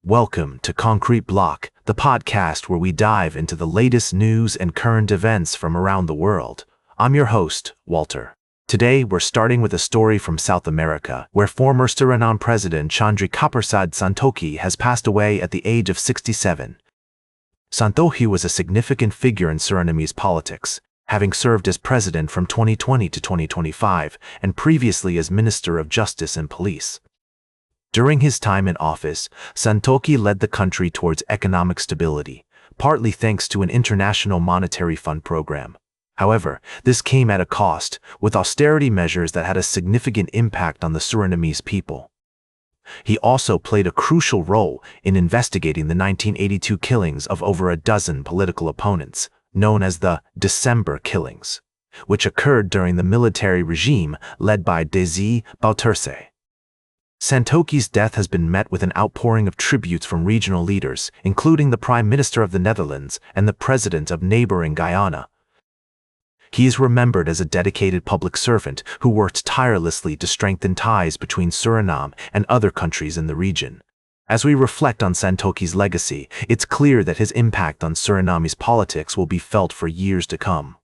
Welcome to Concrete Block, the podcast where we dive into the latest news and current events from around the world. I'm your host, Walter. Today, we're starting with a story from South America, where former Suriname President Chandrikaprasad Santokhi has passed away at the age of 67. Santokhi was a significant figure in Surinamese politics, having served as president from 2020 to 2025 and previously as Minister of Justice and Police. During his time in office, Santokhi led the country towards economic stability, partly thanks to an International Monetary Fund program. However, this came at a cost, with austerity measures that had a significant impact on the Surinamese people. He also played a crucial role in investigating the 1982 killings of over a dozen political opponents, known as the December Killings, which occurred during the military regime led by Desi Bouterse. Santokhi's death has been met with an outpouring of tributes from regional leaders, including the Prime Minister of the Netherlands and the President of neighboring Guyana. He is remembered as a dedicated public servant who worked tirelessly to strengthen ties between Suriname and other countries in the region. As we reflect on Santokhi's legacy, it's clear that his impact on Suriname's politics will be felt for years to come.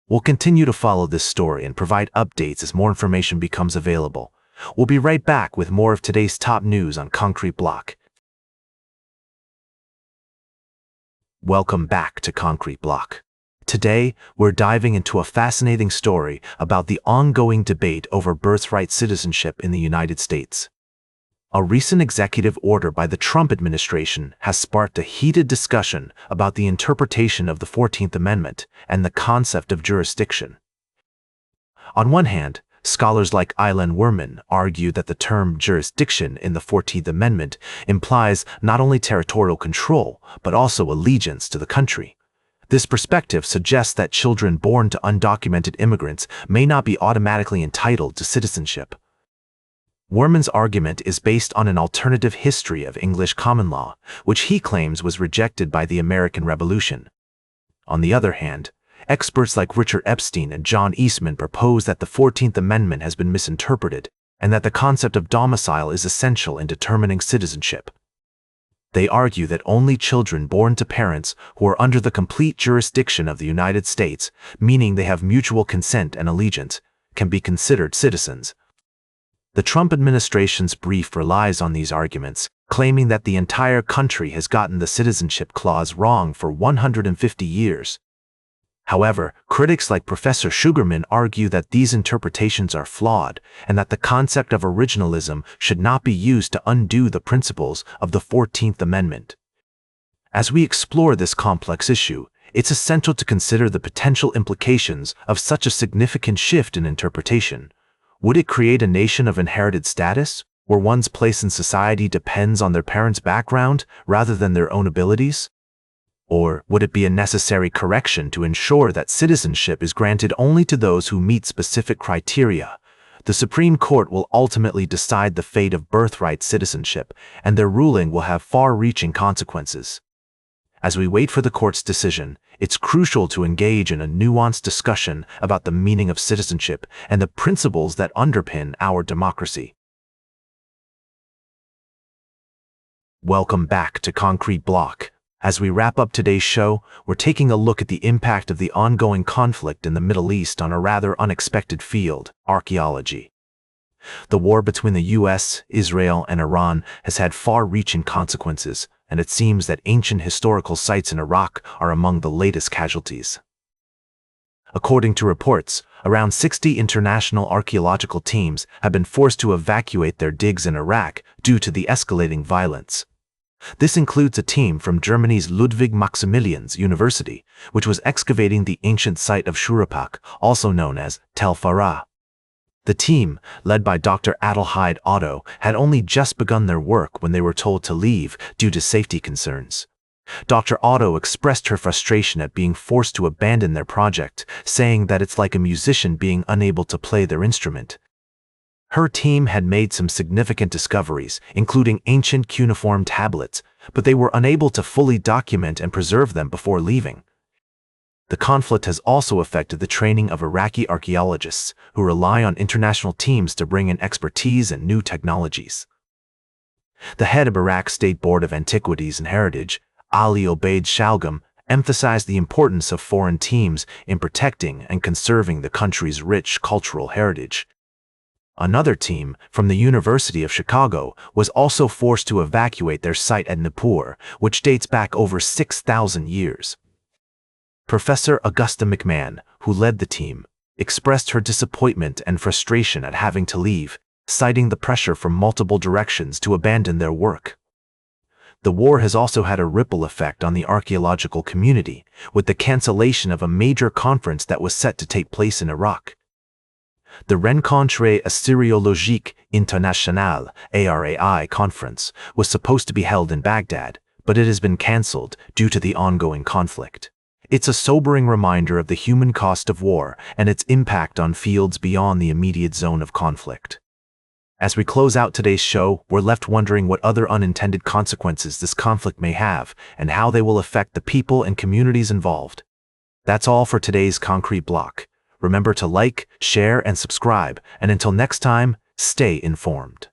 We'll continue to follow this story and provide updates as more information becomes available. We'll be right back with more of today's top news on Concrete Block. Welcome back to Concrete Block. Today, we're diving into a fascinating story about the ongoing debate over birthright citizenship in the United States. A recent executive order by the Trump administration has sparked a heated discussion about the interpretation of the 14th Amendment and the concept of jurisdiction. On one hand, scholars like Eileen Werman argue that the term jurisdiction in the 14th Amendment implies not only territorial control, but also allegiance to the country. This perspective suggests that children born to undocumented immigrants may not be automatically entitled to citizenship. Werman's argument is based on an alternative history of English common law, which he claims was rejected by the American Revolution. On the other hand, experts like Richard Epstein and John Eastman propose that the 14th Amendment has been misinterpreted and that the concept of domicile is essential in determining citizenship. They argue that only children born to parents who are under the complete jurisdiction of the United States, meaning they have mutual consent and allegiance, can be considered citizens. The Trump administration's brief relies on these arguments, claiming that the entire country has gotten the citizenship clause wrong for 150 years. However, critics like Professor Sugarman argue that these interpretations are flawed and that the concept of originalism should not be used to undo the principles of the 14th Amendment. As we explore this complex issue, it's essential to consider the potential implications of such a significant shift in interpretation. Would it create a nation of inherited status, where one's place in society depends on their parents' background rather than their own abilities? Or would it be a necessary correction to ensure that citizenship is granted only to those who meet specific criteria? The Supreme Court will ultimately decide the fate of birthright citizenship, and their ruling will have far-reaching consequences. As we wait for the court's decision, it's crucial to engage in a nuanced discussion about the meaning of citizenship and the principles that underpin our democracy. Welcome back to Concrete Block. As we wrap up today's show, we're taking a look at the impact of the ongoing conflict in the Middle East on a rather unexpected field, archaeology. The war between the US, Israel, and Iran has had far-reaching consequences, and it seems that ancient historical sites in Iraq are among the latest casualties. According to reports, around 60 international archaeological teams have been forced to evacuate their digs in Iraq due to the escalating violence. This includes a team from Germany's Ludwig Maximilians University, which was excavating the ancient site of Shurapak, also known as Tel Farah. The team, led by Dr. Adelheid Otto, had only just begun their work when they were told to leave due to safety concerns. Dr. Otto expressed her frustration at being forced to abandon their project, saying that it's like a musician being unable to play their instrument. Her team had made some significant discoveries, including ancient cuneiform tablets, but they were unable to fully document and preserve them before leaving. The conflict has also affected the training of Iraqi archaeologists, who rely on international teams to bring in expertise and new technologies. The head of Iraq State Board of Antiquities and Heritage, Ali Obeid Shalgam, emphasized the importance of foreign teams in protecting and conserving the country's rich cultural heritage. Another team from the University of Chicago was also forced to evacuate their site at Nippur, which dates back over 6,000 years. Professor Augusta McMahon, who led the team, expressed her disappointment and frustration at having to leave, citing the pressure from multiple directions to abandon their work. The war has also had a ripple effect on the archaeological community, with the cancellation of a major conference that was set to take place in Iraq. The Rencontre Assyriologique Internationale (ARAI) conference was supposed to be held in Baghdad, but it has been cancelled due to the ongoing conflict. It's a sobering reminder of the human cost of war and its impact on fields beyond the immediate zone of conflict. As we close out today's show, we're left wondering what other unintended consequences this conflict may have and how they will affect the people and communities involved. That's all for today's Concrete Block. Remember to like, share, and subscribe, and until next time, stay informed.